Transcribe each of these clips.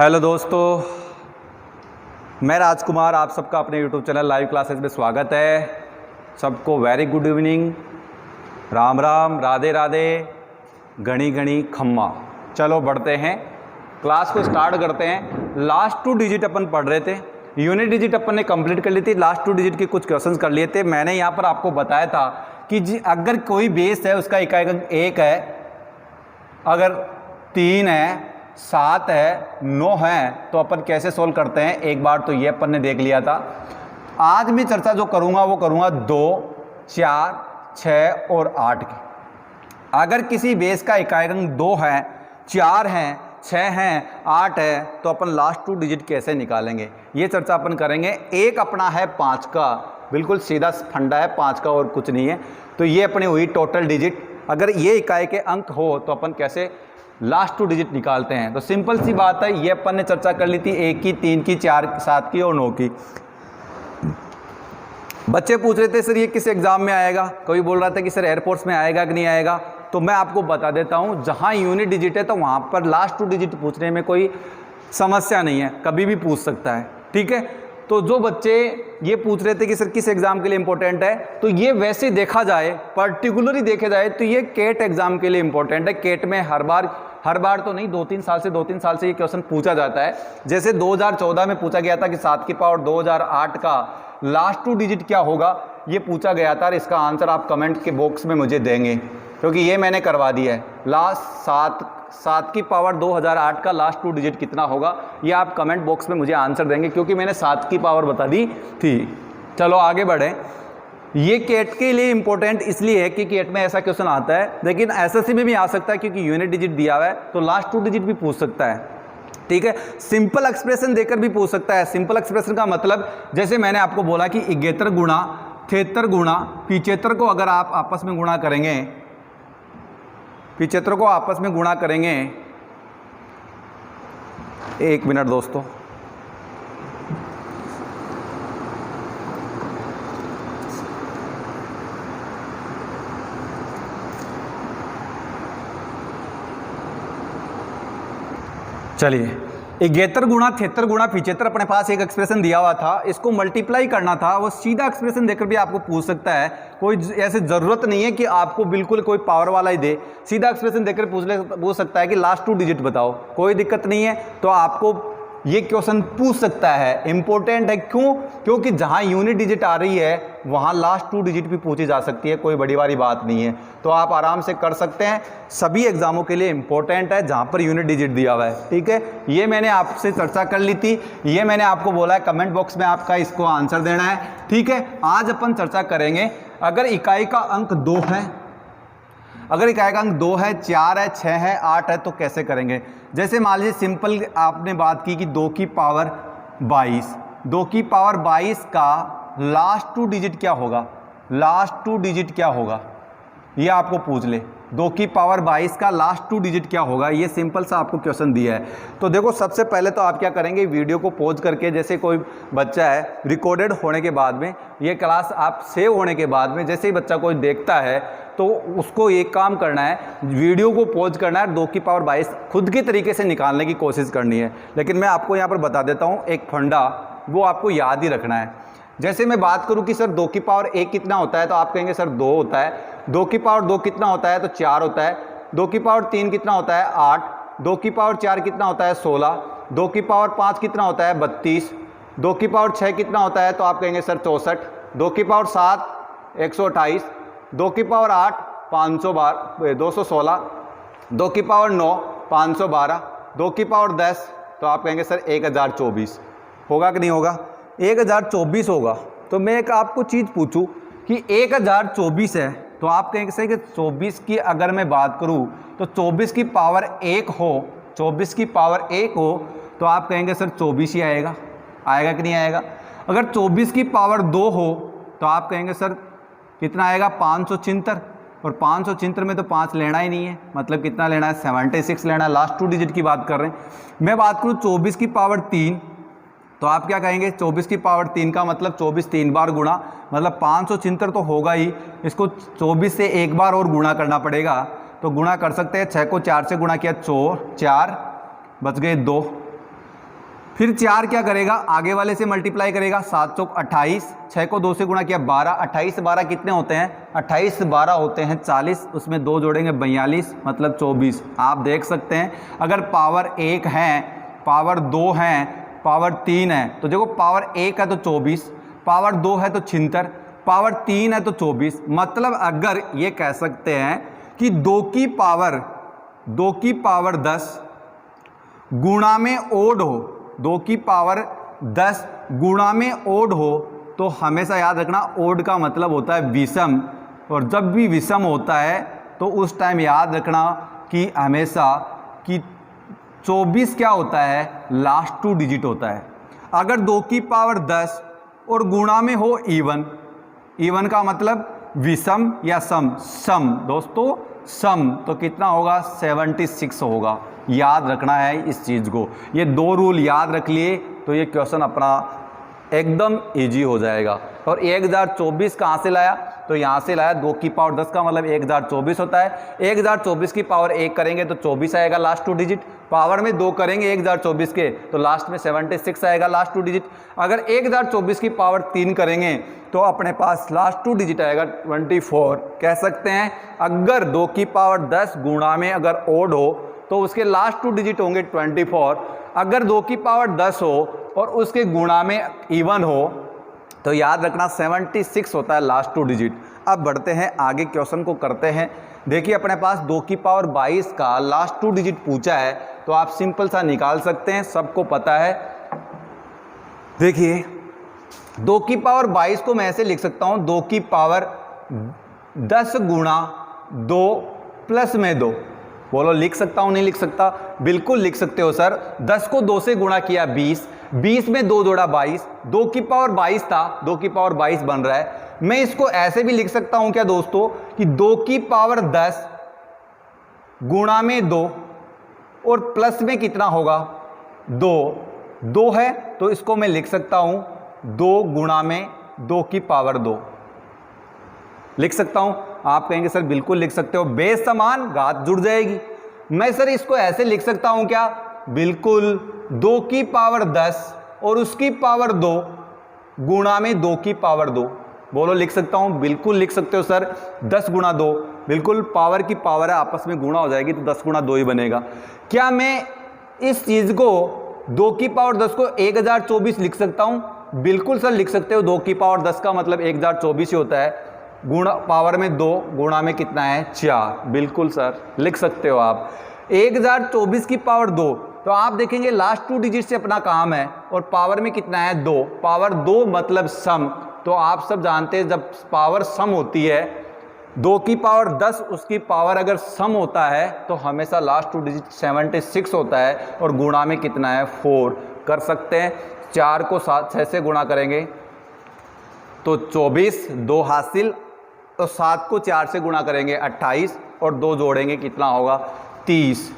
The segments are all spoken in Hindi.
हेलो दोस्तों, मैं राजकुमार, आप सबका अपने YouTube चैनल लाइव क्लासेस में स्वागत है। सबको very good evening, Ram Ram, Radhe Radhe, गणी गणी खम्मा। चलो बढ़ते हैं, क्लास को स्टार्ट करते हैं। लास्ट 2 डिजिट अपन पढ़ रहे थे, यूनिट डिजिट अपन ने कंप्लीट कर ली थी, लास्ट 2 डिजिट के कुछ क्वेश्चंस कर लिए थे। मैंने यहाँ पर आपको बताया था कि अगर कोई बेस है उसका इकाई अंक 1 है, अगर 3 है, 7 है, 9 है, तो अपन कैसे सोल्व करते हैं। एक बार तो ये अपन ने देख लिया था। आज मैं चर्चा जो करूंगा वो करूंगा 2, 4, 6 और 8 की। अगर किसी बेस का इकाई अंक 2 है, 4 है, 6 है, 8 है, तो अपन लास्ट 2 डिजिट कैसे निकालेंगे ये चर्चा अपन करेंगे। एक अपना है 5 का, बिल्कुल सीधा फंडा है 5 का और कुछ नहीं है। तो ये अपनी हुई टोटल डिजिट। अगर ये इकाई के अंक हो तो अपन कैसे लास्ट 2 डिजिट निकालते हैं। तो सिंपल सी बात है, ये अपन ने चर्चा कर ली थी 1 की, 3 की, 4 की, 7 की और 9 की। बच्चे पूछ रहे थे सर ये किस एग्जाम में आएगा, कोई बोल रहा था कि सर एयरफोर्स में आएगा कि नहीं आएगा। तो मैं आपको बता देता हूँ, जहाँ यूनिट डिजिट है तो वहाँ पर लास्ट 2 डिजिट पूछने में कोई समस्या नहीं है, कभी भी पूछ सकता है। ठीक है, तो जो बच्चे ये पूछ रहे थे कि सर किस एग्जाम के लिए इंपॉर्टेंट है, तो ये वैसे देखा जाए, पर्टिकुलरली देखे जाए तो ये केट एग्जाम के लिए इंपॉर्टेंट है। केट में हर बार तो नहीं, 2-3 साल से ये क्वेश्चन पूछा जाता है। जैसे 2014 में पूछा गया था कि 7 की पावर 2008 का लास्ट 2 डिजिट क्या होगा, ये पूछा गया था। और इसका आंसर आप कमेंट के बॉक्स में मुझे देंगे, क्योंकि ये मैंने करवा दिया है। लास्ट 7 की पावर 2008 का लास्ट 2 डिजिट कितना होगा, ये आप कमेंट बॉक्स में मुझे आंसर देंगे, क्योंकि मैंने 7 की पावर बता दी थी। चलो आगे बढ़ें। ये केट के लिए इंपॉर्टेंट इसलिए है कि केट में ऐसा क्वेश्चन आता है, लेकिन एसएससी में भी आ सकता है, क्योंकि यूनिट डिजिट दिया हुआ है तो लास्ट 2 डिजिट भी पूछ सकता है। ठीक है, सिंपल एक्सप्रेशन देकर भी पूछ सकता है। सिंपल एक्सप्रेशन का मतलब, जैसे मैंने आपको बोला कि 71 गुणा 73 गुणा 75 को अगर आप आपस में गुणा करेंगे, 75 को आपस में गुणा करेंगे, 1 मिनट दोस्तों, चलिए 71 गुणा 73 गुणा 75 अपने पास एक एक्सप्रेशन दिया हुआ था, इसको मल्टीप्लाई करना था। वो सीधा एक्सप्रेशन देकर भी आपको पूछ सकता है, कोई ऐसे ज़रूरत नहीं है कि आपको बिल्कुल कोई पावर वाला ही दे। सीधा एक्सप्रेशन देकर पूछ सकता है कि लास्ट 2 डिजिट बताओ, कोई दिक्कत नहीं है। तो आपको ये क्वेश्चन पूछ सकता है, इंपॉर्टेंट है। क्यों? क्योंकि जहाँ यूनिट डिजिट आ रही है वहाँ लास्ट 2 डिजिट भी पूछी जा सकती है, कोई बड़ी वाली बात नहीं है। तो आप आराम से कर सकते हैं, सभी एग्जामों के लिए इंपॉर्टेंट है जहाँ पर यूनिट डिजिट दिया हुआ है। ठीक है, ये मैंने आपसे चर्चा कर ली थी, ये मैंने आपको बोला है, कमेंट बॉक्स में आपका इसको आंसर देना है। ठीक है, आज अपन चर्चा करेंगे, अगर इकाई का अंक 2 है, अगर इकाई का अंक 2 है, 4 है, 6 है, 8 है, तो कैसे करेंगे। जैसे मान लीजिए सिंपल आपने बात की कि 2 की पावर 22, 2 की पावर 22 का लास्ट 2 डिजिट क्या होगा, लास्ट 2 डिजिट क्या होगा, ये आपको पूछ ले। 2 की पावर 22 का लास्ट 2 डिजिट क्या होगा, ये सिंपल सा आपको क्वेश्चन दिया है। तो देखो, सबसे पहले तो आप क्या करेंगे, वीडियो को पॉज करके, जैसे कोई बच्चा है, रिकॉर्डेड होने के बाद में, ये क्लास आप सेव होने के बाद में, जैसे ही बच्चा कोई देखता है तो उसको एक काम करना है, वीडियो को पॉज करना है, 2 की पावर 22 खुद के तरीके से निकालने की कोशिश करनी है। लेकिन मैं आपको यहाँ पर बता देता हूँ एक फंडा, वो आपको याद ही रखना है। जैसे मैं बात करूँ कि सर 2 की पावर 1 कितना होता है, तो आप कहेंगे सर 2 होता है। 2 की पावर 2 कितना होता है, तो 4 होता है। 2 की पावर 3 कितना होता है, 8। 2 की पावर 4 कितना होता है, 16। 2 की पावर 5 कितना होता है, 32। 2 की पावर 6 कितना होता है, तो आप कहेंगे सर 64। 2 की पावर 7 128। 2 की पावर 8 216। 2 की पावर 9 512। 2 की पावर 10 तो आप कहेंगे सर 1024। होगा कि नहीं होगा, 1024 होगा। तो मैं एक आपको चीज़ पूछूं कि 1024 है, तो आप कहेंगे सर कि 24 की अगर मैं बात करूं तो 24 की पावर 1 हो, 24 की पावर 1 हो, तो आप कहेंगे सर 24 ही आएगा। आएगा कि नहीं आएगा। अगर 24 की पावर 2 हो तो आप कहेंगे सर कितना आएगा, 576। और 576 में तो 5 लेना ही नहीं है, मतलब कितना लेना है, 76 लेना है। लास्ट 2 डिजिट की बात कर रहे हैं। मैं बात करूँ 24 की पावर 3, तो आप क्या कहेंगे, 24 की पावर 3 का मतलब 24 3 बार गुणा, मतलब 576 तो होगा ही, इसको 24 से एक बार और गुणा करना पड़ेगा। तो गुणा कर सकते हैं, 6 को 4 से गुणा किया 4 बच गए 2, फिर 4 क्या करेगा, आगे वाले से मल्टीप्लाई करेगा, 7 चौक 28, 6 को 2 से गुणा किया 12, 28 से 12 कितने होते हैं, 28 से 12 होते हैं 40, उसमें 2 जोड़ेंगे 42 मतलब 24। आप देख सकते हैं अगर पावर 1 है, पावर 2 है, पावर 3 है, तो देखो पावर 1 है तो 24, पावर 2 है तो 76, पावर 3 है तो 24। मतलब अगर ये कह सकते हैं कि 2 की पावर 10 गुणा में ओड हो, 2 की पावर 10 गुणा में ओड हो, तो हमेशा याद रखना ओड का मतलब होता है विषम, और जब भी विषम होता है तो उस टाइम याद रखना कि हमेशा कि 24 क्या होता है, लास्ट 2 डिजिट होता है। अगर 2 की पावर 10 और गुणा में हो इवन, इवन का मतलब विषम या सम, सम दोस्तों सम, तो कितना होगा 76 होगा। याद रखना है इस चीज़ को, ये 2 रूल याद रख लिए तो ये क्वेश्चन अपना एकदम इजी हो जाएगा। और 1024 कहाँ से लाया, तो यहाँ से लाया, 2 की पावर 10 का मतलब 1024 होता है। 1024 की पावर 1 करेंगे तो 24 आएगा लास्ट 2 डिजिट, पावर में 2 करेंगे 1024 के तो लास्ट में 76 आएगा लास्ट 2 डिजिट। अगर 1024 की पावर 3 करेंगे तो अपने पास लास्ट 2 डिजिट आएगा 24। कह सकते हैं अगर 2 की पावर 10 गुणा में अगर ओड हो तो उसके लास्ट 2 डिजिट होंगे 24। अगर 2 की पावर 10 हो और उसके गुणा में इवन हो तो याद रखना 76 होता है लास्ट 2 डिजिट। अब बढ़ते हैं आगे, क्वेश्चन को करते हैं। देखिए अपने पास 2 की पावर 22 का लास्ट 2 डिजिट पूछा है, तो आप सिंपल सा निकाल सकते हैं, सबको पता है। देखिए 2 की पावर 22 को मैं ऐसे लिख सकता हूं, 2 की पावर 10 गुणा 2 प्लस में 2। बोलो लिख सकता हूं नहीं लिख सकता, बिल्कुल लिख सकते हो सर। 10 को 2 से गुणा किया 20, 20 में 2 जोड़ा 22, 2 की पावर 22 था, 2 की पावर 22 बन रहा है। मैं इसको ऐसे भी लिख सकता हूं क्या दोस्तों कि 2 की पावर 10 गुणा में 2 और प्लस में कितना होगा 2 है, तो इसको मैं लिख सकता हूं 2 गुणा में 2 की पावर 2 लिख सकता हूं। आप कहेंगे सर बिल्कुल लिख सकते हो, बेस समान घात जुड़ जाएगी। मैं सर इसको ऐसे लिख सकता हूं क्या, बिल्कुल 2 की पावर 10 और उसकी पावर 2 गुणा में 2 की पावर 2। बोलो लिख सकता हूं, बिल्कुल लिख सकते हो सर। 10 गुणा 2, बिल्कुल पावर की पावर है, आपस में गुणा हो जाएगी तो 10 गुणा 2 ही बनेगा। क्या मैं इस चीज को 2 की पावर 10 को 1024 लिख सकता हूं, बिल्कुल सर लिख सकते हो। 2 की पावर 10 का मतलब 1024 ही होता है, गुणा पावर में 2 गुणा में कितना है 4, बिल्कुल सर लिख सकते हो आप। 1024 की पावर 2, तो आप देखेंगे लास्ट 2 डिजिट से अपना काम है, और पावर में कितना है 2, पावर 2 मतलब सम। तो आप सब जानते हैं जब पावर सम होती है, 2 की पावर 10 उसकी पावर अगर सम होता है तो हमेशा लास्ट 2 डिजिट 76 होता है, और गुणा में कितना है 4 कर सकते हैं। 4 को 6 से गुणा करेंगे तो 24, 2 हासिल, तो 7 को 4 से गुणा करेंगे 28, और 2 जोड़ेंगे कितना होगा 30।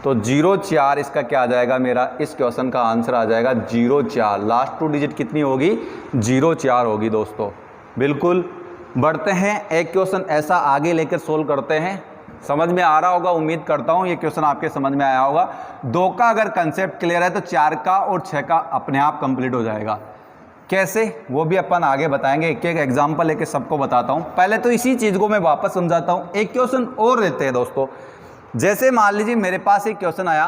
तो 04 इसका क्या आ जाएगा, मेरा इस क्वेश्चन का आंसर आ जाएगा 04। लास्ट 2 डिजिट कितनी होगी 04 होगी दोस्तों। बिल्कुल बढ़ते हैं, एक क्वेश्चन ऐसा आगे लेकर सोल्व करते हैं। समझ में आ रहा होगा, उम्मीद करता हूँ ये क्वेश्चन आपके समझ में आया होगा। 2 का अगर कंसेप्ट क्लियर है तो 4 का और 6 का अपने आप कंप्लीट हो जाएगा। कैसे, वो भी अपन आगे बताएंगे, एक एक एग्जाम्पल लेके सबको बताता हूँ। पहले तो इसी चीज़ को मैं वापस समझाता हूँ। एक क्वेश्चन और लेते हैं दोस्तों। जैसे मान लीजिए मेरे पास एक क्वेश्चन आया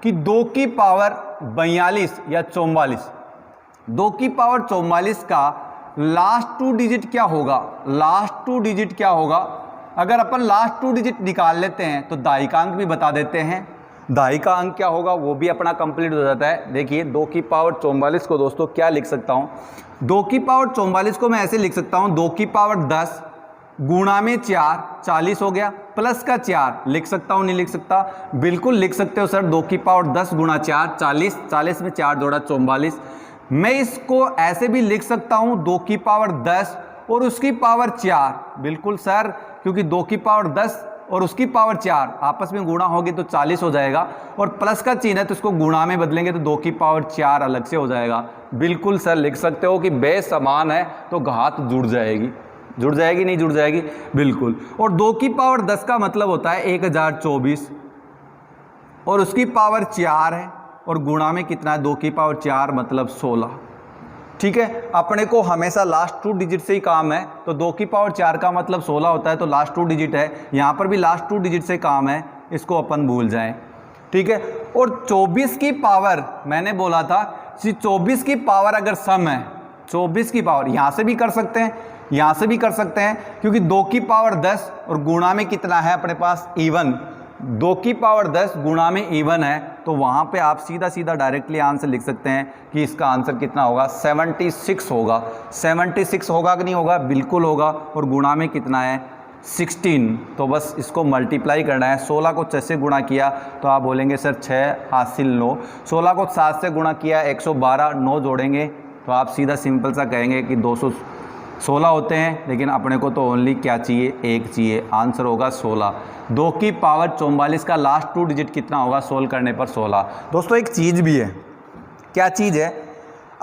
कि 2 की पावर 42 या 44, 2 की पावर 44 का लास्ट 2 डिजिट क्या होगा, लास्ट 2 डिजिट क्या होगा। अगर अपन लास्ट 2 डिजिट निकाल लेते हैं तो दाहिकांक भी बता देते हैं, दाहिका अंक क्या होगा वो भी अपना कंप्लीट हो जाता है। देखिए 2 की पावर 44 को दोस्तों क्या लिख सकता हूँ, 2 की पावर 44 को मैं ऐसे लिख सकता हूँ, 2 की पावर 10 गुणा में 4, 40 हो गया, प्लस का 4 लिख सकता हूँ नहीं लिख सकता, बिल्कुल लिख सकते हो सर। 2 की पावर 10 गुणा 4 40, 40 में 4 जोड़ा 44। मैं इसको ऐसे भी लिख सकता हूँ 2 की पावर 10 और उसकी पावर 4, बिल्कुल सर, क्योंकि 2 की पावर 10 और उसकी पावर 4 आपस में गुणा होगी तो 40 हो जाएगा, और प्लस का चिन्ह है तो इसको गुणा में बदलेंगे तो 2 की पावर 4 अलग से हो जाएगा। बिल्कुल सर लिख सकते हो कि बेस समान है तो घात जुड़ जाएगी, जुड़ जाएगी नहीं जुड़ जाएगी, बिल्कुल। और 2 की पावर 10 का मतलब होता है 1024 और उसकी पावर 4 है, और गुणा में कितना है 2 की पावर 4 मतलब 16। ठीक है, अपने को हमेशा लास्ट 2 डिजिट से ही काम है, तो 2 की पावर 4 का मतलब 16 होता है, तो लास्ट 2 डिजिट है। यहाँ पर भी लास्ट 2 डिजिट से काम है, इसको अपन भूल जाएं। ठीक है, और 24 की पावर मैंने बोला था कि 24 की पावर अगर सम है, 24 की पावर यहाँ से भी कर सकते हैं, यहाँ से भी कर सकते हैं, क्योंकि 2 की पावर 10 और गुणा में कितना है अपने पास इवन, 2 की पावर 10 गुणा में इवन है, तो वहाँ पे आप सीधा सीधा डायरेक्टली आंसर लिख सकते हैं कि इसका आंसर कितना होगा 76 होगा। 76 होगा कि नहीं होगा, बिल्कुल होगा। और गुणा में कितना है 16, तो बस इसको मल्टीप्लाई करना है। 16 को 6 से गुणा किया तो आप बोलेंगे सर 6 हासिल 9, 16 को 7 से गुणा किया 112, 9 जोड़ेंगे तो आप सीधा सिंपल सा कहेंगे कि 216 होते हैं, लेकिन अपने को तो ओनली क्या चाहिए, 1 चाहिए, आंसर होगा 16। 2 की पावर 44 का लास्ट 2 डिजिट कितना होगा सोल्व करने पर 16। दोस्तों एक चीज़ भी है, क्या चीज़ है,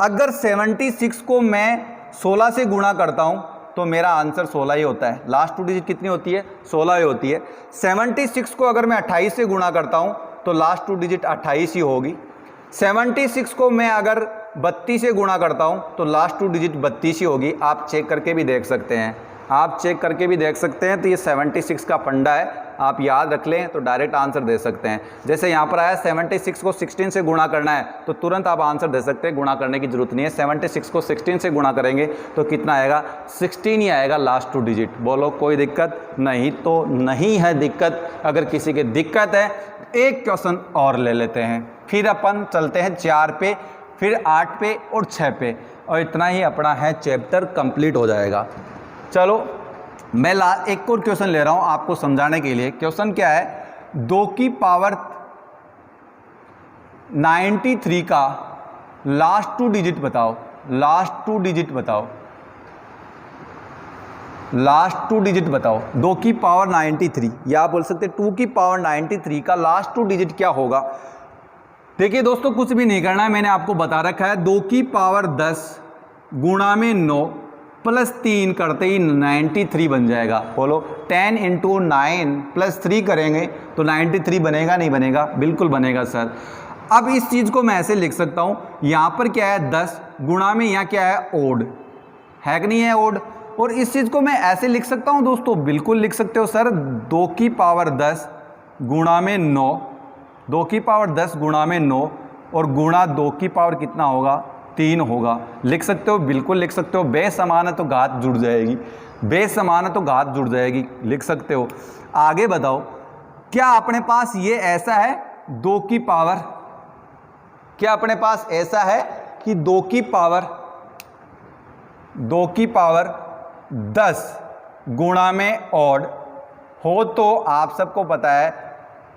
अगर 76 को मैं 16 से गुणा करता हूँ तो मेरा आंसर 16 ही होता है। लास्ट 2 डिजिट कितनी होती है, 16 ही होती है। 76 को अगर मैं 28 से गुणा करता हूँ तो लास्ट 2 डिजिट 28 ही होगी। 76 को मैं अगर 32 से गुणा करता हूँ तो लास्ट 2 डिजिट 32 ही होगी। आप चेक करके भी देख सकते हैं, आप चेक करके भी देख सकते हैं। तो ये 76 का फंडा है, आप याद रख लें तो डायरेक्ट आंसर दे सकते हैं। जैसे यहाँ पर आया 76 को 16 से गुणा करना है तो तुरंत आप आंसर दे सकते हैं, गुणा करने की जरूरत नहीं है। 76 को 16 से गुणा करेंगे तो कितना आएगा, 16 ही आएगा लास्ट 2 डिजिट। बोलो कोई दिक्कत नहीं, तो नहीं है दिक्कत। अगर किसी की दिक्कत है एक क्वेश्चन और ले लेते हैं, फिर अपन चलते हैं 4 पे, फिर 8 पे और 6 पे, और इतना ही अपना है चैप्टर कंप्लीट हो जाएगा। चलो मैं एक और क्वेश्चन ले रहा हूं आपको समझाने के लिए। क्वेश्चन क्या है, 2 की पावर 93 का लास्ट 2 डिजिट बताओ, लास्ट 2 डिजिट बताओ, लास्ट 2 डिजिट बताओ। 2 की पावर 93, या आप बोल सकते हैं 2 की पावर 93 का लास्ट 2 डिजिट क्या होगा। देखिए दोस्तों कुछ भी नहीं करना है, मैंने आपको बता रखा है। 2 की पावर 10 गुणा में 9 प्लस 3 करते ही 93 बन जाएगा। बोलो 10 × 9 + 3 करेंगे तो 93 बनेगा नहीं बनेगा, बिल्कुल बनेगा सर। अब इस चीज़ को मैं ऐसे लिख सकता हूँ, यहाँ पर क्या है 10 गुणा में यहाँ क्या है ओड है कि नहीं है ओड, और इस चीज़ को मैं ऐसे लिख सकता हूँ दोस्तों, बिल्कुल लिख सकते हो सर। 2 की पावर 10 गुणा में 9, 2 की पावर 10 गुणा में 9 और गुणा 2 की पावर कितना होगा 3 होगा। लिख सकते हो, बिल्कुल लिख सकते हो। बेसमान है तो घात जुड़ जाएगी, बेसमान है तो घात जुड़ जाएगी, लिख सकते हो। आगे बताओ, क्या अपने पास ये ऐसा है 2 की पावर, क्या अपने पास ऐसा है कि 2 की पावर 10 गुणा में ऑड हो, तो आप सबको पता है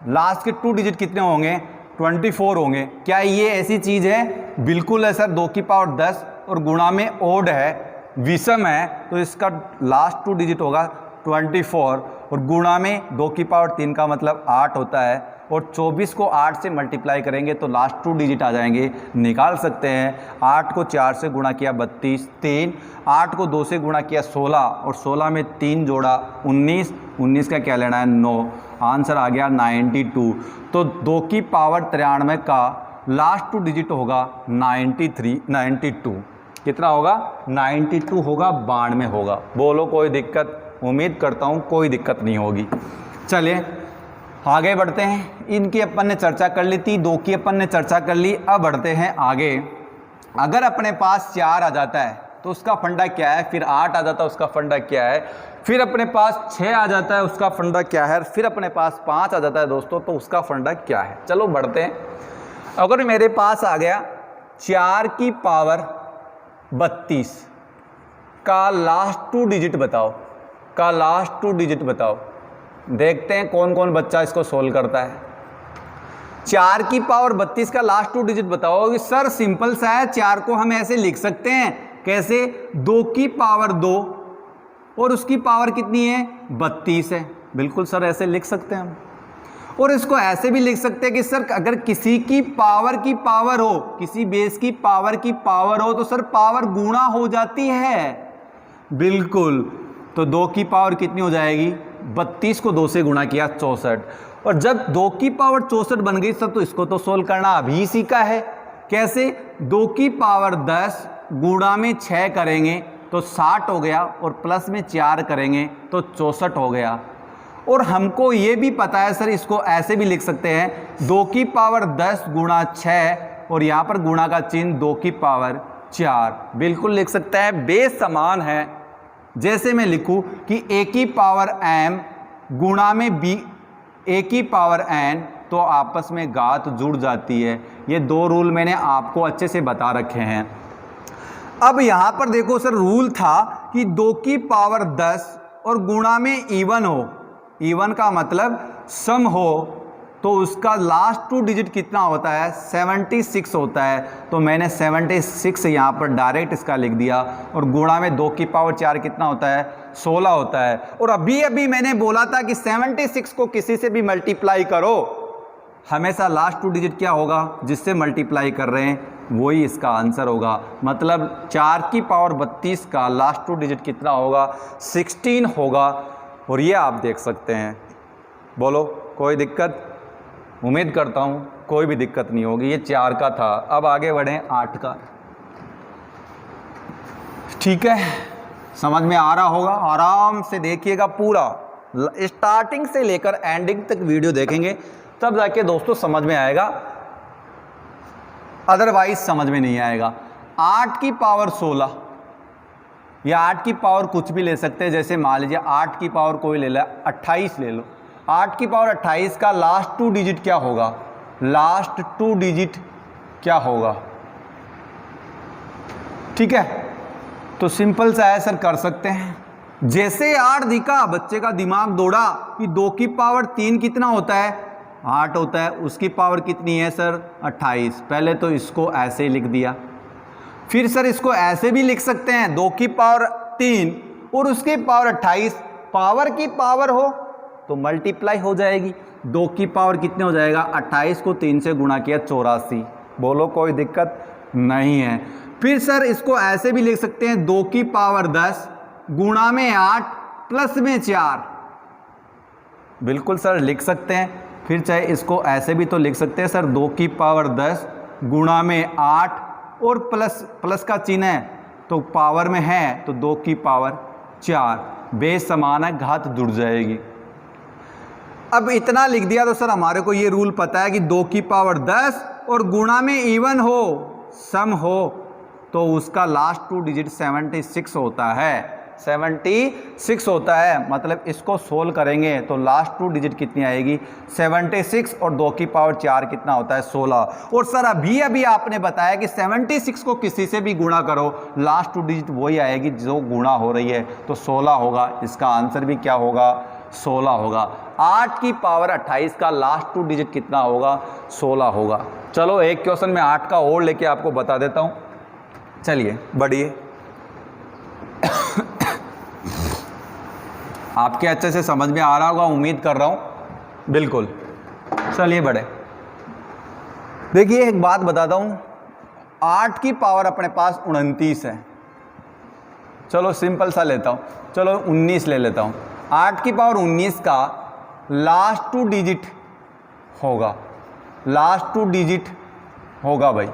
लास्ट के 2 डिजिट कितने होंगे 24 होंगे। क्या ये ऐसी चीज़ है, बिल्कुल है सर। 2 की पावर 10 और गुणा में ओड है, विषम है, तो इसका लास्ट 2 डिजिट होगा 24 और गुणा में 2 की पावर 3 का मतलब 8 होता है, और 24 को 8 से मल्टीप्लाई करेंगे तो लास्ट 2 डिजिट आ जाएंगे, निकाल सकते हैं। 8 को 4 से गुणा किया 32, 3, 8 को 2 से गुणा किया 16 और 16 में 3 जोड़ा 19, 19 का क्या लेना है 9, आंसर आ गया 92। तो 2 की पावर 93 का लास्ट 2 डिजिट होगा 92। कितना होगा 92 होगा, 92 होगा। बोलो कोई दिक्कत, उम्मीद करता हूँ कोई दिक्कत नहीं होगी। चलिए आगे बढ़ते हैं। इनकी अपन ने चर्चा कर ली थी, 2 की अपन ने चर्चा कर ली। अब बढ़ते हैं आगे। अगर अपने पास 4 आ जाता है तो उसका फंडा क्या है, फिर 8 आ जाता है उसका फंडा क्या है, फिर अपने पास 6 आ जाता है उसका फंडा क्या है, फिर अपने पास 5 आ जाता है दोस्तों तो उसका फंडा क्या है। चलो बढ़ते हैं। अगर मेरे पास आ गया 4 की पावर 32 का लास्ट 2 डिजिट बताओ, का लास्ट 2 डिजिट बताओ। देखते हैं कौन कौन बच्चा इसको सोल्व करता है। 4 की पावर 32 का लास्ट 2 डिजिट बताओ। सर सिंपल सा है, 4 को हम ऐसे लिख सकते हैं, कैसे, 2 की पावर 2 और उसकी पावर कितनी है 32 है। बिल्कुल सर ऐसे लिख सकते हैं हम। और इसको ऐसे भी लिख सकते हैं कि सर अगर किसी की पावर हो, किसी बेस की पावर हो तो सर पावर गुणा हो जाती है। बिल्कुल, तो 2 की पावर कितनी हो जाएगी 32 को 2 से गुणा किया 64, और जब 2 की पावर 64 बन गई सर, तो इसको तो सोल्व करना अभी सीखा है। कैसे? 2 की पावर 10 गुणा में 6 करेंगे तो 60 हो गया, और प्लस में 4 करेंगे तो 64 हो गया। और हमको ये भी पता है सर, इसको ऐसे भी लिख सकते हैं 2 की पावर 10 गुणा 6, और यहाँ पर गुणा का चिन्ह 2 की पावर 4, बिल्कुल लिख सकते हैं, बेस समान है। जैसे मैं लिखूं कि a की पावर m गुणा में a की पावर n, तो आपस में घात जुड़ जाती है। ये 2 रूल मैंने आपको अच्छे से बता रखे हैं। अब यहाँ पर देखो सर, रूल था कि 2 की पावर 10 और गुणा में इवन हो, इवन का मतलब सम हो, तो उसका लास्ट 2 डिजिट कितना होता है? 76 होता है। तो मैंने 76 यहाँ पर डायरेक्ट इसका लिख दिया, और गुणा में 2 की पावर 4 कितना होता है? 16 होता है। और अभी अभी मैंने बोला था कि 76 को किसी से भी मल्टीप्लाई करो, हमेशा लास्ट 2 डिजिट क्या होगा? जिससे मल्टीप्लाई कर रहे हैं वही इसका आंसर होगा। मतलब 4 की पावर 32 का लास्ट 2 डिजिट कितना होगा? 16 होगा। और ये आप देख सकते हैं। बोलो, कोई दिक्कत? उम्मीद करता हूँ कोई भी दिक्कत नहीं होगी। ये 4 का था, अब आगे बढ़ें 8 का। ठीक है, समझ में आ रहा होगा? आराम से देखिएगा, पूरा स्टार्टिंग से लेकर एंडिंग तक वीडियो देखेंगे, तब जाके दोस्तों समझ में आएगा, अदरवाइज समझ में नहीं आएगा। 8 की पावर 16 या 8 की पावर कुछ भी ले सकते हैं। जैसे मान लीजिए 8 की पावर कोई ले लो, 28 ले लो। 8 की पावर 28 का लास्ट 2 डिजिट क्या होगा? लास्ट 2 डिजिट क्या होगा? ठीक है, तो सिंपल सा है सर, कर सकते हैं। जैसे 8 दिखा, बच्चे का दिमाग दौड़ा कि 2 की पावर 3 कितना होता है? 8 होता है। उसकी पावर कितनी है सर? 28। पहले तो इसको ऐसे ही लिख दिया। फिर सर इसको ऐसे भी लिख सकते हैं, 2 की पावर 3 और उसकी पावर 28। पावर की पावर हो तो मल्टीप्लाई हो जाएगी। 2 की पावर कितने हो जाएगा? 28 को 3 से गुणा किया 84। बोलो, कोई दिक्कत नहीं है। फिर सर इसको ऐसे भी लिख सकते हैं, 2 की पावर 10 गुणा में 8 प्लस में 4। बिल्कुल सर लिख सकते हैं। फिर चाहे इसको ऐसे भी तो लिख सकते हैं सर, 2 की पावर 10 गुणा में 8 और प्लस का चिन्ह है तो पावर में है तो 2 की पावर 4। बेस समान है, घात जुड़ जाएगी। अब इतना लिख दिया तो सर हमारे को ये रूल पता है कि 2 की पावर 10 और गुणा में इवन हो, सम हो, तो उसका लास्ट 2 डिजिट 76 होता है। 76 होता है। मतलब इसको सोल्व करेंगे तो लास्ट 2 डिजिट कितनी आएगी? 76। और 2 की पावर 4 कितना होता है? 16। और सर अभी अभी आपने बताया कि 76 को किसी से भी गुणा करो, लास्ट 2 डिजिट वही आएगी जो गुणा हो रही है, तो 16 होगा। इसका आंसर भी क्या होगा? 16 होगा। 8 की पावर 28 का लास्ट 2 डिजिट कितना होगा? 16 होगा। चलो एक क्वेश्चन में 8 का और लेके आपको बता देता हूँ। चलिए बढ़िए। आपके अच्छे से समझ में आ रहा होगा, उम्मीद कर रहा हूँ। बिल्कुल, चलिए बढ़े। देखिए एक बात बताता हूँ, 8 की पावर अपने पास 29 है। चलो सिंपल सा लेता हूँ, चलो 19 ले लेता हूँ। 8 की पावर 19 का लास्ट 2 डिजिट होगा, लास्ट 2 डिजिट होगा भाई।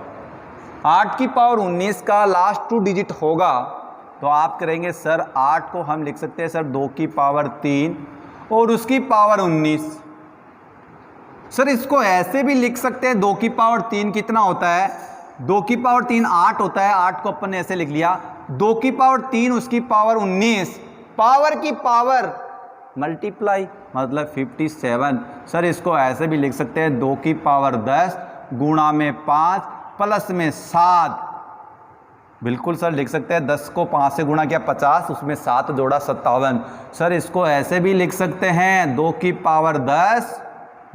8 की पावर 19 का लास्ट 2 डिजिट होगा तो आप करेंगे सर 8 को हम लिख सकते हैं सर 2 की पावर 3 और उसकी पावर 19। सर इसको ऐसे भी लिख सकते हैं, 2 की पावर 3 कितना होता है? 2 की पावर 3 8 होता है। 8 को अपन ने ऐसे लिख लिया, 2 की पावर 3 उसकी पावर 19, पावर की पावर मल्टीप्लाई मतलब 57। सर इसको ऐसे भी लिख सकते हैं, 2 की पावर 10 गुणा में 5 प्लस में 7। बिल्कुल सर लिख सकते हैं, 10 को 5 से गुणा किया 50, उसमें 7 जोड़ा 57। सर इसको ऐसे भी लिख सकते हैं, 2 की पावर 10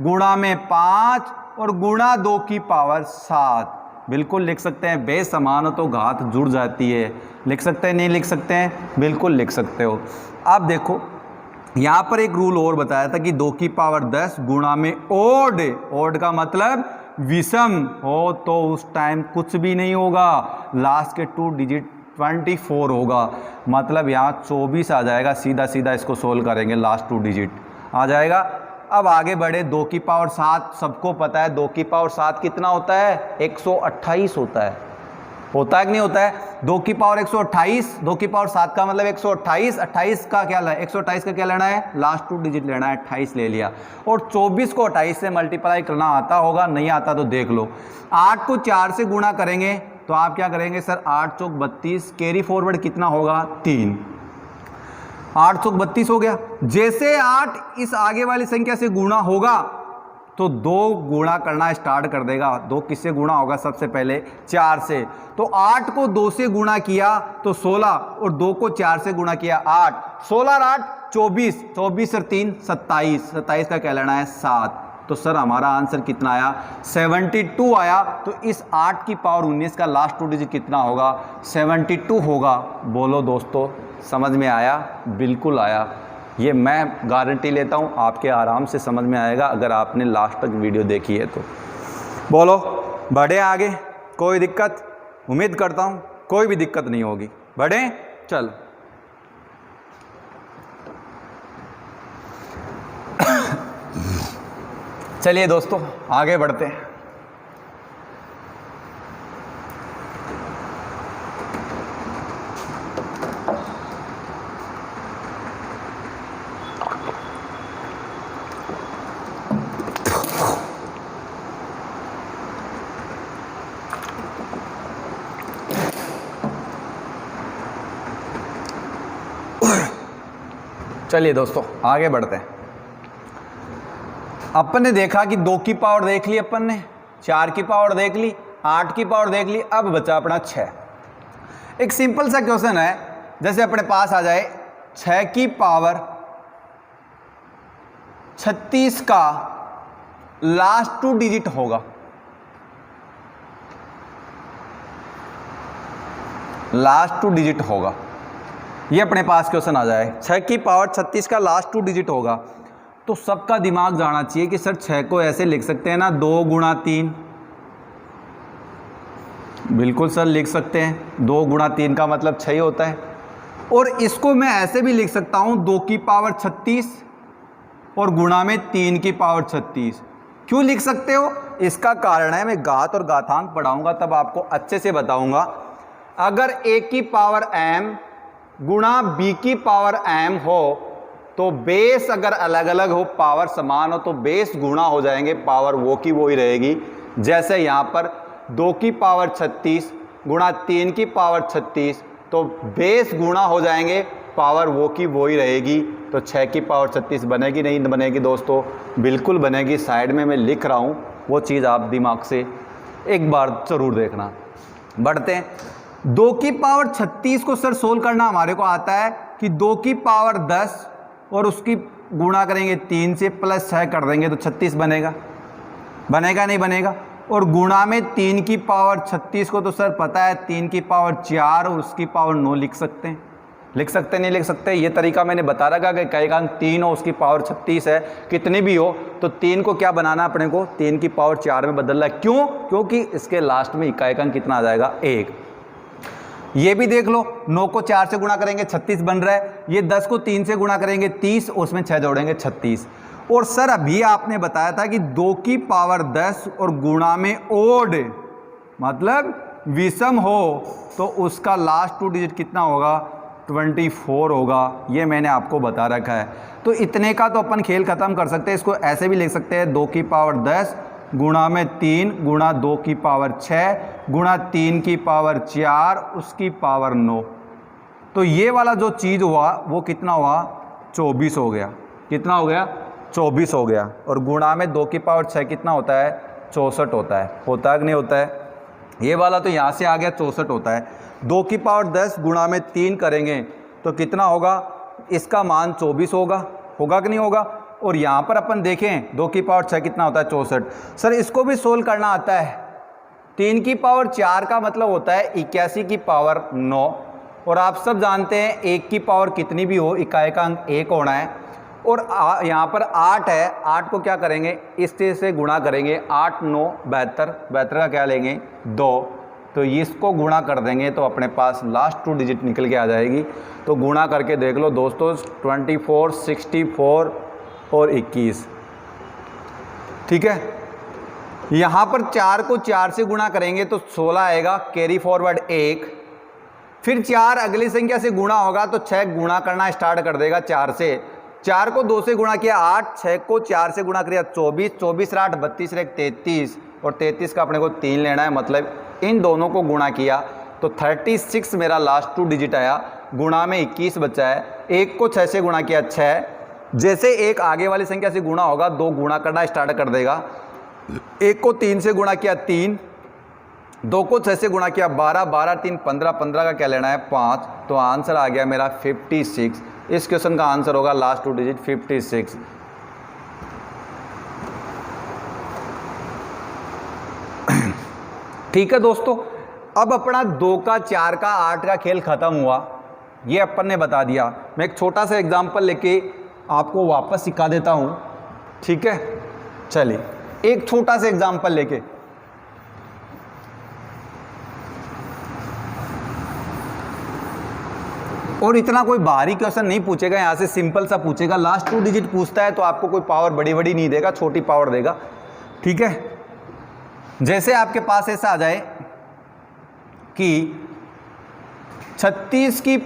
गुणा में 5 और गुणा 2 की पावर 7। बिल्कुल लिख सकते हैं। बेस समान हो तो घात जुड़ जाती है। लिख सकते हैं, नहीं लिख सकते हैं? बिल्कुल लिख सकते हो। अब देखो यहाँ पर एक रूल और बताया था कि 2 की पावर 10 गुणा में ओड, ओड का मतलब विषम हो तो उस टाइम कुछ भी नहीं होगा, लास्ट के 2 डिजिट 24 होगा। मतलब यहाँ 24 आ जाएगा। सीधा सीधा इसको सोल्व करेंगे, लास्ट 2 डिजिट आ जाएगा अब आगे बढ़े, 2 की पावर 7 सबको पता है 2 की पावर 7 कितना होता है, 128 होता है कि नहीं होता है? 2 की पावर 128, 2 की पावर 7 का मतलब 128, 28 का क्या 128 का क्या लेना है, लास्ट 2 डिजिट लेना है, 28 ले लिया। और 24 को 28 से मल्टीप्लाई करना आता होगा, नहीं आता तो देख लो। 8 को 4 से गुणा करेंगे तो आप क्या करेंगे सर, 8 चौक 32, कैरी फॉरवर्ड कितना होगा 3, 8 चौक 32 हो गया। जैसे 8 इस आगे वाली संख्या से गुणा होगा तो 2 गुणा करना स्टार्ट कर देगा। 2 किससे गुणा होगा, सबसे पहले 4 से। तो 8 को 2 से गुणा किया तो 16, और 2 को 4 से गुणा किया 8, 16 और 8 24, 24 और 3 27, 27 का क्या लेना है 7। तो सर हमारा आंसर कितना आया, 72 आया। तो इस 8 की पावर 19 का लास्ट 2 डिजिट कितना होगा, 72 होगा। बोलो दोस्तों, समझ में आया? बिल्कुल आया। ये मैं गारंटी लेता हूँ आपके आराम से समझ में आएगा अगर आपने लास्ट तक वीडियो देखी है तो। बोलो, बढ़े आगे, कोई दिक्कत? उम्मीद करता हूँ कोई भी दिक्कत नहीं होगी। बढ़े, चल। चलिए दोस्तों आगे बढ़ते हैं। चलिए दोस्तों आगे बढ़ते हैं। अपन ने देखा कि 2 की पावर देख ली, अपन ने 4 की पावर देख ली, 8 की पावर देख ली, अब बचा अपना 6। एक सिंपल सा क्वेश्चन है, जैसे अपने पास आ जाए 6 की पावर 36 का लास्ट 2 डिजिट होगा, लास्ट 2 डिजिट होगा। ये अपने पास क्वेश्चन आ जाए 6 की पावर 36 का लास्ट 2 डिजिट होगा, तो सबका दिमाग जाना चाहिए कि सर 6 को ऐसे लिख सकते हैं ना, 2 गुणा 3। बिल्कुल सर लिख सकते हैं, 2 गुणा 3 का मतलब 6 होता है। और इसको मैं ऐसे भी लिख सकता हूं, 2 की पावर 36 और गुणा में 3 की पावर 36। क्यों लिख सकते हो, इसका कारण है, मैं घात और घातांक पढ़ाऊंगा तब आपको अच्छे से बताऊंगा। अगर a की पावर m गुणा b की पावर m हो तो बेस अगर अलग अलग हो, पावर समान हो, तो बेस गुणा हो जाएंगे, पावर वो की वो ही रहेगी। जैसे यहाँ पर 2 की पावर 36 गुणा 3 की पावर 36, तो बेस गुणा हो जाएंगे, पावर वो की वो ही रहेगी। तो 6 की पावर 36 बनेगी नहीं बनेगी दोस्तों? बिल्कुल बनेगी। साइड में मैं लिख रहा हूँ, वो चीज़ आप दिमाग से एक बार ज़रूर देखना। बढ़ते हैं। 2 की पावर 36 को सर सोल्व करना हमारे को आता है कि 2 की पावर 10 और उसकी गुणा करेंगे 3 से प्लस 6 कर देंगे तो 36 बनेगा। बनेगा नहीं बनेगा? और गुणा में 3 की पावर 36 को तो सर पता है 3 की पावर 4 और उसकी पावर 9 लिख सकते हैं। लिख सकते नहीं लिख सकते? ये तरीका मैंने बता रखा कि कई अंक 3 हो उसकी पावर 36 है, कितनी भी हो तो 3 को क्या बनाना अपने को, 3 की पावर 4 में बदलना है। क्यों? क्योंकि इसके लास्ट में इकाई अंक कितना आ जाएगा, 1। ये भी देख लो, 9 को 4 से गुणा करेंगे 36 बन रहा है। ये 10 को 3 से गुणा करेंगे 30, उसमें 6 जोड़ेंगे 36। और सर अभी आपने बताया था कि 2 की पावर 10 और गुणा में ओड मतलब विषम हो तो उसका लास्ट 2 डिजिट कितना होगा, 24 होगा। ये मैंने आपको बता रखा है। तो इतने का तो अपन खेल खत्म कर सकते हैं। इसको ऐसे भी लिख सकते हैं, 2 की पावर 10 गुणा में 3 गुणा 2 की पावर 6 गुणा 3 की पावर 4 उसकी पावर 9। तो ये वाला जो चीज़ हुआ वो कितना हुआ, 24 हो गया। कितना हो गया, 24 हो गया। और गुणा में 2 की पावर 6 कितना होता है, 64 होता है। होता है कि नहीं होता है? ये वाला तो यहाँ से आ गया 64 होता है। 2 की पावर 10 गुणा में 3 करेंगे तो कितना होगा, इसका मान 24 होगा। होगा कि नहीं होगा? और यहाँ पर अपन देखें 2 की पावर 6 कितना होता है, 64। सर इसको भी सोल्व करना आता है। 3 की पावर 4 का मतलब होता है 81 की पावर 9। और आप सब जानते हैं 1 की पावर कितनी भी हो इकाई का अंक 1 होना है। और यहाँ पर 8 है, 8 को क्या करेंगे, इस तरह से गुणा करेंगे, 8 9 72, 72 का क्या लेंगे 2, तो इसको गुणा कर देंगे तो अपने पास लास्ट 2 डिजिट निकल के आ जाएगी। तो गुणा करके देख लो दोस्तों, 24 64 और 21 ठीक है। यहाँ पर 4 को 4 से गुणा करेंगे तो 16 आएगा, कैरी फॉरवर्ड 1। फिर 4 अगली संख्या से गुणा होगा तो 6 गुणा करना स्टार्ट कर देगा 4 से। 4 को 2 से गुणा किया 8, 6 को 4 से गुणा किया 24, 24 8 32 1 33, और 33 का अपने को 3 लेना है, मतलब इन दोनों को गुणा किया तो 36 मेरा लास्ट 2 डिजिट आया, गुणा में 21 बचा है। 1 को 6 से गुणा किया 6, जैसे 1 आगे वाली संख्या से गुणा होगा 2 गुणा करना स्टार्ट कर देगा। 1 को 3 से गुणा किया 3, 2 को 6 से गुणा किया 12, 12 3 15, 15 का क्या लेना है 5, तो आंसर आ गया मेरा 56। इस क्वेश्चन का आंसर होगा लास्ट 2 डिजिट 56। ठीक है दोस्तों, अब अपना 2 का 4 का 8 का खेल खत्म हुआ, ये अपन ने बता दिया। मैं एक छोटा सा एग्जांपल लेके आपको वापस सिखा देता हूं, ठीक है। चलिए एक छोटा सा एग्जांपल लेके, और इतना कोई भारी क्वेश्चन नहीं पूछेगा, यहां से सिंपल सा पूछेगा। लास्ट 2 डिजिट पूछता है तो आपको कोई पावर बड़ी बड़ी नहीं देगा, छोटी पावर देगा, ठीक है। जैसे आपके पास ऐसा आ जाए कि 36 की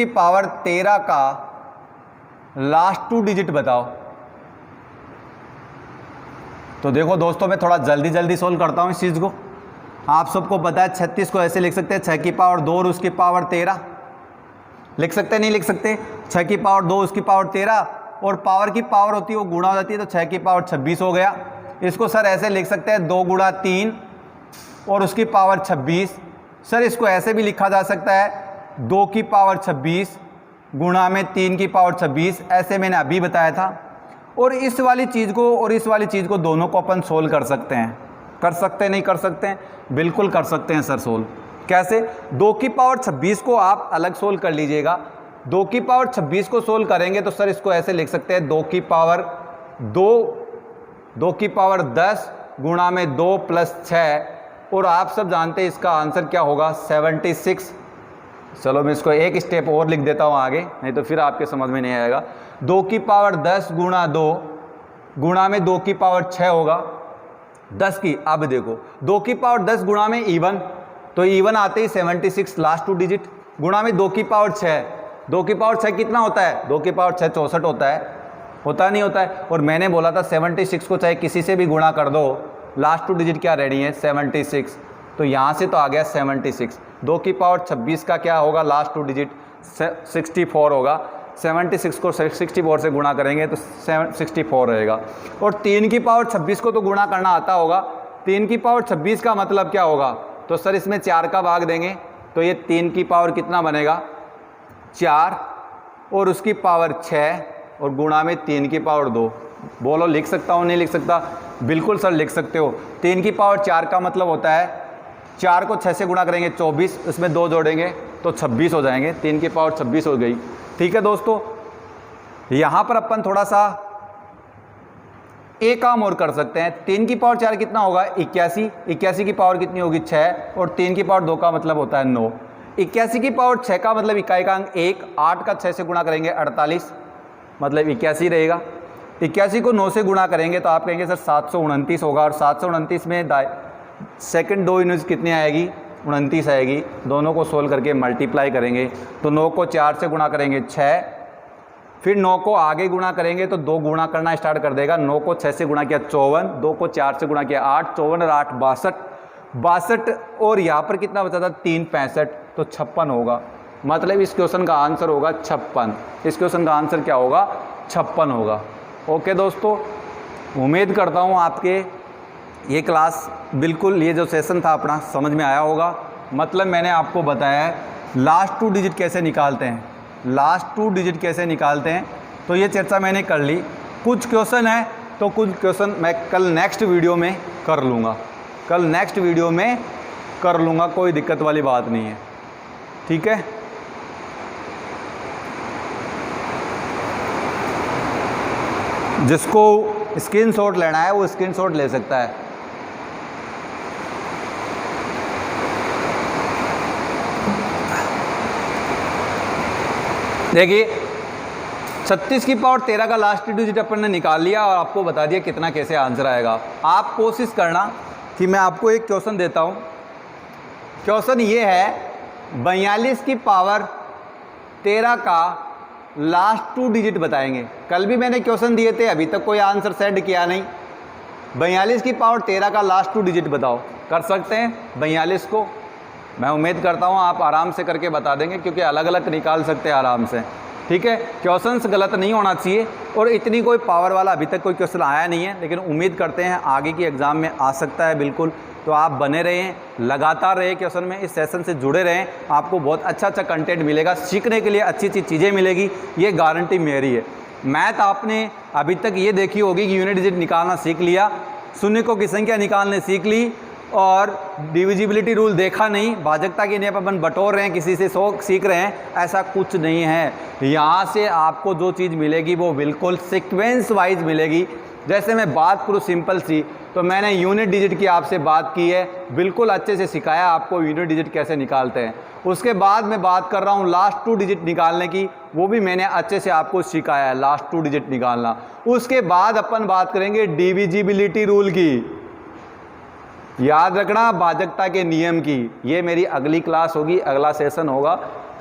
पावर 13 का लास्ट 2 डिजिट बताओ। तो देखो दोस्तों, मैं थोड़ा जल्दी जल्दी सोल्व करता हूं इस चीज को। आप सबको पता है 36 को ऐसे लिख सकते हैं 6 की पावर 2 और उसकी पावर 13, लिख सकते नहीं लिख सकते? 6 की पावर 2 उसकी पावर 13, और पावर की पावर होती है वो गुणा हो जाती है, तो 6 की पावर 26 हो गया। इसको सर ऐसे लिख सकते हैं 2 गुणा 3 और उसकी पावर 26। सर इसको ऐसे भी लिखा जा सकता है 2 की पावर 26 गुणा में 3 की पावर 26, ऐसे मैंने अभी बताया था। और इस वाली चीज़ को और इस वाली चीज़ को दोनों को अपन सोल्व कर सकते हैं। कर सकते हैं नहीं कर सकते हैं? बिल्कुल कर सकते हैं सर सोल्व। कैसे? 2 की पावर 26 को आप अलग सोल्व कर लीजिएगा। 2 की पावर 26 को सोल्व करेंगे तो सर इसको ऐसे लिख सकते हैं 2 की पावर 10 गुणा में 2 प्लस 6, और आप सब जानते हैं इसका आंसर क्या होगा 76। चलो मैं इसको एक स्टेप और लिख देता हूँ आगे, नहीं तो फिर आपके समझ में नहीं आएगा। 2 की पावर 10 गुणा 2 गुणा में 2 की पावर 6 होगा 10 की। अब देखो 2 की पावर 10 गुणा में इवन, तो इवन आते ही 76 लास्ट 2 डिजिट, गुणा में 2 की पावर 6। 2 की पावर 6 कितना होता है? 2 की पावर 6 64 होता है, होता नहीं होता है? और मैंने बोला था 76 को चाहे किसी से भी गुणा कर दो, लास्ट 2 डिजिट क्या रेडी है 76, तो यहाँ से तो आ गया 76। 2 की पावर 26 का क्या होगा लास्ट 2 डिजिट 64 होगा। 76 को 64 से गुणा करेंगे तो 64 रहेगा। और 3 की पावर 26 को तो गुणा करना आता होगा। 3 की पावर 26 का मतलब क्या होगा? तो सर इसमें 4 का भाग देंगे तो ये 3 की पावर कितना बनेगा 4, और उसकी पावर 6, और गुणा में 3 की पावर 2। बोलो लिख सकता हूँ नहीं लिख सकता? बिल्कुल सर लिख सकते हो। 3 की पावर 4 का मतलब होता है 4 को 6 से गुणा करेंगे 24, उसमें 2 जोड़ेंगे तो 26 हो जाएंगे। 3 की पावर 26 हो गई। ठीक है दोस्तों, यहाँ पर अपन थोड़ा सा एक काम और कर सकते हैं। 3 की पावर 4 कितना होगा 81, 81 की पावर कितनी होगी 6, और 3 की पावर 2 का मतलब होता है 9। 81 की पावर 6 का मतलब इकाई का अंक 1, 8 का 6 से गुणा करेंगे 48, मतलब 81 रहेगा। 81 को 9 से गुणा करेंगे तो आप कहेंगे सर 729 होगा, और 729 में सेकंड 2 यूनिट्स कितनी आएगी 29 आएगी। दोनों को सोल्व करके मल्टीप्लाई करेंगे तो 9 को 4 से गुणा करेंगे 6, फिर 9 को आगे गुणा करेंगे तो 2 गुणा करना स्टार्ट कर देगा। 9 को 6 से गुणा किया 54, 2 को 4 से गुणा किया 8, 54 और 8 62, और यहाँ पर कितना बचा था 3 65, तो 56 होगा। मतलब इस क्वेश्चन का आंसर होगा 56। इस क्वेश्चन का आंसर क्या होगा 56 होगा। ओके दोस्तों, उम्मीद करता हूँ आपके ये क्लास बिल्कुल, ये जो सेशन था अपना समझ में आया होगा। मतलब मैंने आपको बताया है लास्ट 2 डिजिट कैसे निकालते हैं, लास्ट 2 डिजिट कैसे निकालते हैं, तो ये चर्चा मैंने कर ली। कुछ क्वेश्चन है तो कुछ क्वेश्चन मैं कल नेक्स्ट वीडियो में कर लूँगा, कल नेक्स्ट वीडियो में कर लूँगा, कोई दिक्कत वाली बात नहीं है। ठीक है, जिसको स्क्रीनशॉट लेना है वो स्क्रीनशॉट ले सकता है। देखिए 36 की पावर 13 का लास्ट डिजिट अपन ने निकाल लिया और आपको बता दिया कितना कैसे आंसर आएगा। आप कोशिश करना कि मैं आपको एक क्वेश्चन देता हूँ। क्वेश्चन ये है 42 की पावर 13 का लास्ट 2 डिजिट बताएंगे। कल भी मैंने क्वेश्चन दिए थे, अभी तक कोई आंसर सेंड किया नहीं। 42 की पावर 13 का लास्ट 2 डिजिट बताओ। कर सकते हैं 42 को? मैं उम्मीद करता हूँ आप आराम से करके बता देंगे, क्योंकि अलग अलग निकाल सकते हैं आराम से। ठीक है, क्वेश्चंस गलत नहीं होना चाहिए। और इतनी कोई पावर वाला अभी तक कोई क्वेश्चन आया नहीं है, लेकिन उम्मीद करते हैं आगे की एग्ज़ाम में आ सकता है बिल्कुल। तो आप बने रहें, लगातार रहे क्वेश्चन में, इस सेशन से जुड़े रहें। आपको बहुत अच्छा अच्छा कंटेंट मिलेगा, सीखने के लिए अच्छी अच्छी चीज़ें मिलेगी, ये गारंटी मेरी है। मैथ आपने अभी तक ये देखी होगी कि यूनिट डिजिट निकालना सीख लिया, शून्यकों की संख्या निकालने सीख ली, और डिविजिबिलिटी रूल देखा नहीं, भाजकता के नियम अपन बटोर रहे हैं, किसी से सीख रहे हैं, ऐसा कुछ नहीं है। यहाँ से आपको जो चीज़ मिलेगी वो बिल्कुल सीक्वेंस वाइज मिलेगी। जैसे मैं बात करूँ सिंपल सी, तो मैंने यूनिट डिजिट की आपसे बात की है, बिल्कुल अच्छे से सिखाया आपको यूनिट डिजिट कैसे निकालते हैं। उसके बाद मैं बात कर रहा हूँ लास्ट 2 डिजिट निकालने की, वो भी मैंने अच्छे से आपको सिखाया है, लास्ट 2 डिजिट निकालना। उसके बाद अपन बात करेंगे डिविजिबिलिटी रूल की, याद रखना, भाजकता के नियम की। ये मेरी अगली क्लास होगी, अगला सेशन होगा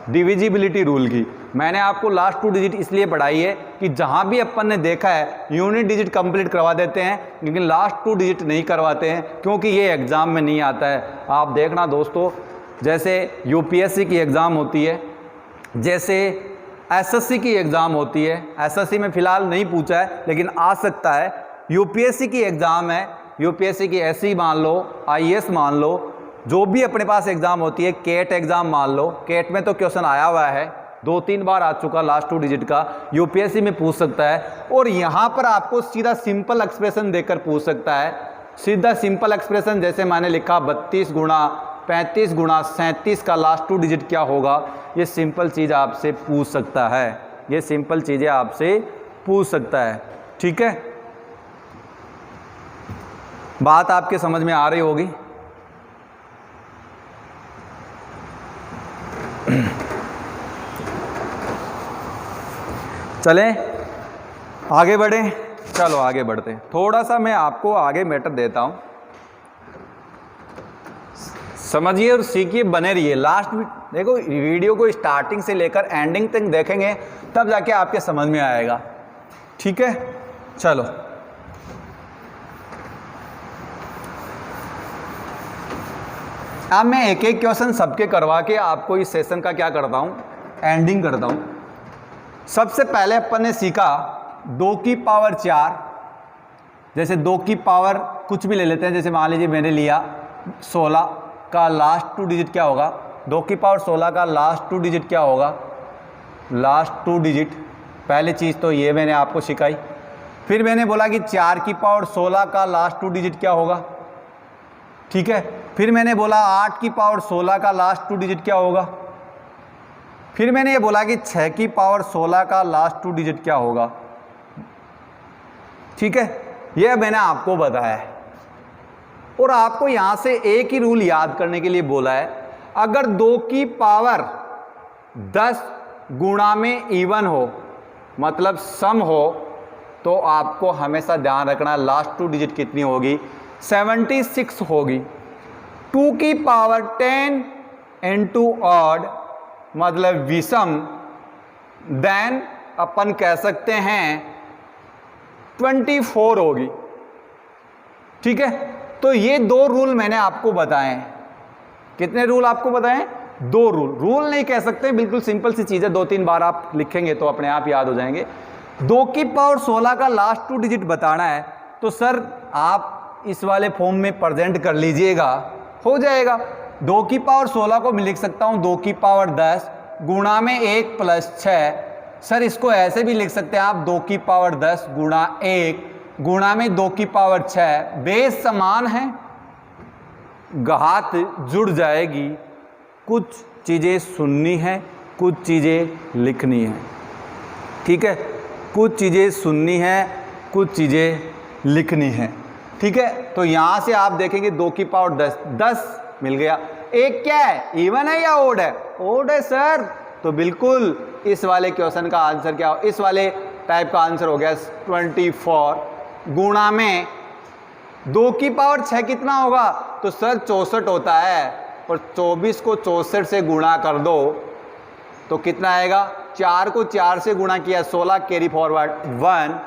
डिविजिबिलिटी रूल की। मैंने आपको लास्ट 2 डिजिट इसलिए पढ़ाई है कि जहाँ भी अपन ने देखा है यूनिट डिजिट कंप्लीट करवा देते हैं, लेकिन लास्ट 2 डिजिट नहीं करवाते हैं, क्योंकि ये एग्ज़ाम में नहीं आता है। आप देखना दोस्तों, जैसे यूपीएससी की एग्ज़ाम होती है, जैसे एसएससी की एग्ज़ाम होती है। एसएससी में फ़िलहाल नहीं पूछा है, लेकिन आ सकता है। यूपीएससी की एग्ज़ाम है, यूपीएससी की एसई मान लो, आईएएस मान लो, जो भी अपने पास एग्ज़ाम होती है, केट एग्ज़ाम मान लो। केट में तो क्वेश्चन आया हुआ है, 2-3 बार आ चुका लास्ट 2 डिजिट का, यूपीएससी में पूछ सकता है। और यहाँ पर आपको सीधा सिंपल एक्सप्रेशन देकर पूछ सकता है, सीधा सिंपल एक्सप्रेशन। जैसे मैंने लिखा 32 गुणा 35 गुणा 37 का लास्ट 2 डिजिट क्या होगा, ये सिंपल चीज़ आपसे पूछ सकता है, ये सिंपल चीज़ें आपसे पूछ सकता है। ठीक है, बात आपके समझ में आ रही होगी। चलें आगे बढ़ें, चलो आगे बढ़ते हैं। थोड़ा सा मैं आपको आगे मैटर देता हूं, समझिए और सीखिए, बने रहिए। लास्ट देखो, वीडियो को स्टार्टिंग से लेकर एंडिंग तक देखेंगे, तब जाके आपके समझ में आएगा। ठीक है, चलो अब मैं एक एक क्वेश्चन सबके करवा के आपको इस सेशन का क्या करता हूँ, एंडिंग करता हूँ। सबसे पहले अपन ने सीखा 2 की पावर 4, जैसे 2 की पावर कुछ भी ले लेते हैं, जैसे मान लीजिए मैंने लिया 16 का लास्ट 2 डिजिट क्या होगा। 2 की पावर 16 का लास्ट 2 डिजिट क्या होगा, लास्ट 2 डिजिट। पहली चीज़ तो ये मैंने आपको सिखाई। फिर मैंने बोला कि 4 की पावर 16 का लास्ट 2 डिजिट क्या होगा। ठीक है, फिर मैंने बोला 8 की पावर 16 का लास्ट 2 डिजिट क्या होगा। फिर मैंने ये बोला कि 6 की पावर 16 का लास्ट 2 डिजिट क्या होगा। ठीक है, ये मैंने आपको बताया है। और आपको यहां से एक ही रूल याद करने के लिए बोला है, अगर 2 की पावर 10 गुणा में इवन हो, मतलब सम हो, तो आपको हमेशा ध्यान रखना लास्ट 2 डिजिट कितनी होगी, 76 होगी। 2 की पावर 10 इंटू ऑड मतलब विषम, देन अपन कह सकते हैं 24 होगी। ठीक है, तो ये 2 रूल मैंने आपको बताए। कितने रूल आपको बताएं, 2 रूल। रूल नहीं कह सकते, बिल्कुल सिंपल सी चीज़ है, 2-3 बार आप लिखेंगे तो अपने आप याद हो जाएंगे। 2 की पावर 16 का लास्ट 2 डिजिट बताना है, तो सर आप इस वाले फॉर्म में प्रेजेंट कर लीजिएगा, हो जाएगा। 2 की पावर 16 को मैं लिख सकता हूँ 2 की पावर 10 गुणा में 1 प्लस 6। सर इसको ऐसे भी लिख सकते हैं आप 2 की पावर 10 गुणा 1 गुणा में 2 की पावर 6। बेस समान है, घात जुड़ जाएगी। कुछ चीज़ें सुननी है, कुछ चीज़ें लिखनी है। ठीक है, कुछ चीज़ें सुननी है, कुछ चीज़ें लिखनी है। ठीक है, तो यहाँ से आप देखेंगे 2 की पावर 10 मिल गया। एक क्या है, इवन है या ओड है? ओड है सर, तो बिल्कुल इस वाले क्वेश्चन का आंसर क्या हो, इस वाले टाइप का आंसर हो गया 24 गुणा में 2 की पावर 6 कितना होगा, तो सर 64 होता है, और 24 को 64 से गुणा कर दो तो कितना आएगा, 4 को 4 से गुणा किया 16 कैरी फॉरवर्ड 1,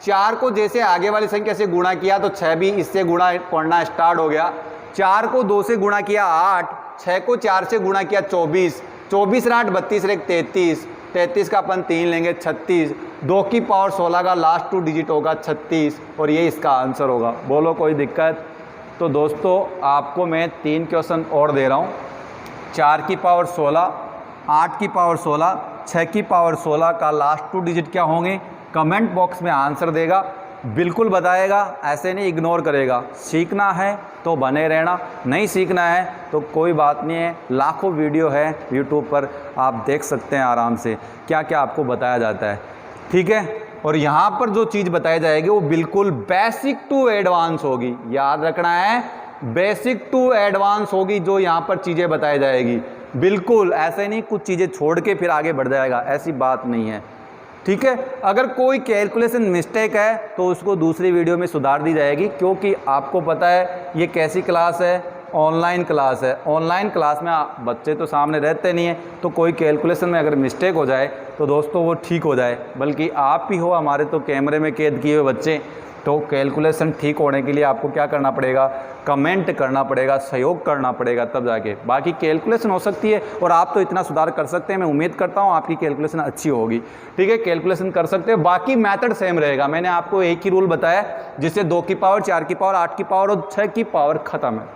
4 को जैसे आगे वाली संख्या से गुणा किया तो 6 भी इससे गुणा पढ़ना स्टार्ट हो गया, 4 को 2 से गुणा किया 8, 6 को 4 से गुणा किया 24, 24 8 32 एक 33, 33 का अपन 3 लेंगे 36, 2 की पावर 16 का लास्ट 2 डिजिट होगा 36, और ये इसका आंसर होगा। बोलो कोई दिक्कत? तो दोस्तों आपको मैं 3 क्वेश्चन और दे रहा हूँ, 4 की पावर 16, 8 की पावर 16, 6 की पावर 16 का लास्ट 2 डिजिट क्या होंगे, कमेंट बॉक्स में आंसर देगा, बिल्कुल बताएगा, ऐसे नहीं इग्नोर करेगा। सीखना है तो बने रहना, नहीं सीखना है तो कोई बात नहीं है, लाखों वीडियो है यूट्यूब पर, आप देख सकते हैं आराम से क्या क्या आपको बताया जाता है, ठीक है। और यहाँ पर जो चीज़ बताई जाएगी वो बिल्कुल बेसिक टू एडवांस होगी, याद रखना है, बेसिक टू एडवांस होगी जो यहाँ पर चीज़ें बताई जाएगी, बिल्कुल ऐसे नहीं कुछ चीज़ें छोड़ के फिर आगे बढ़ जाएगा, ऐसी बात नहीं है, ठीक है। अगर कोई कैलकुलेशन मिस्टेक है तो उसको दूसरी वीडियो में सुधार दी जाएगी, क्योंकि आपको पता है ये कैसी क्लास है, ऑनलाइन क्लास है। ऑनलाइन क्लास में बच्चे तो सामने रहते नहीं हैं, तो कोई कैलकुलेशन में अगर मिस्टेक हो जाए तो दोस्तों वो ठीक हो जाए, बल्कि आप ही हो हमारे तो कैमरे में कैद किए हुए बच्चे, तो कैलकुलेशन ठीक होने के लिए आपको क्या करना पड़ेगा, कमेंट करना पड़ेगा, सहयोग करना पड़ेगा, तब जाके बाकी कैलकुलेशन हो सकती है। और आप तो इतना सुधार कर सकते हैं, मैं उम्मीद करता हूँ आपकी कैलकुलेशन अच्छी होगी, ठीक है, कैलकुलेशन कर सकते हैं, बाकी मेथड सेम रहेगा। मैंने आपको एक ही रूल बताया जिससे 2 की पावर, 4 की पावर, 8 की पावर और 6 की पावर खत्म है,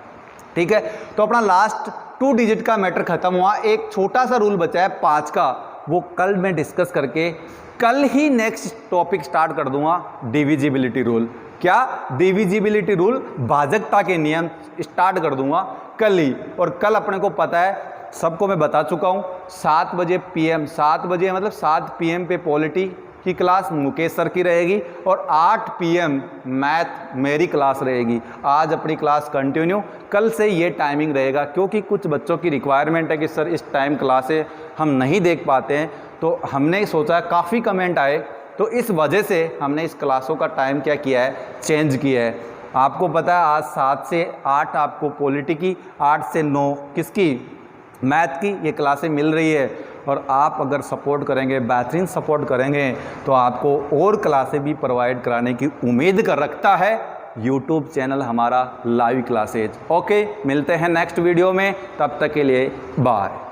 ठीक है। तो अपना लास्ट 2 डिजिट का मैटर खत्म हुआ, एक छोटा सा रूल बचा है 5 का, वो कल मैं डिस्कस करके कल ही नेक्स्ट टॉपिक स्टार्ट कर दूंगा, डिविजिबिलिटी रूल। क्या? डिविजिबिलिटी रूल, भाजकता के नियम स्टार्ट कर दूंगा कल ही। और कल अपने को पता है, सबको मैं बता चुका हूँ, 7 बजे PM, 7 बजे मतलब 7 PM पे पॉलिटी की क्लास मुकेश सर की रहेगी, और 8 PM मैथ मेरी क्लास रहेगी। आज अपनी क्लास कंटिन्यू, कल से ये टाइमिंग रहेगा, क्योंकि कुछ बच्चों की रिक्वायरमेंट है कि सर इस टाइम क्लासें हम नहीं देख पाते हैं, तो हमने सोचा, काफ़ी कमेंट आए, तो इस वजह से हमने इस क्लासों का टाइम क्या किया है, चेंज किया है। आपको पता है आज 7 से 8 आपको पॉलिटी की, 8 से 9 किसकी, मैथ की ये क्लासें मिल रही है। और आप अगर सपोर्ट करेंगे, बेहतरीन सपोर्ट करेंगे, तो आपको और क्लासें भी प्रोवाइड कराने की उम्मीद कर रखता है यूट्यूब चैनल हमारा लाइव क्लासेज। ओके, मिलते हैं नेक्स्ट वीडियो में, तब तक के लिए बाय।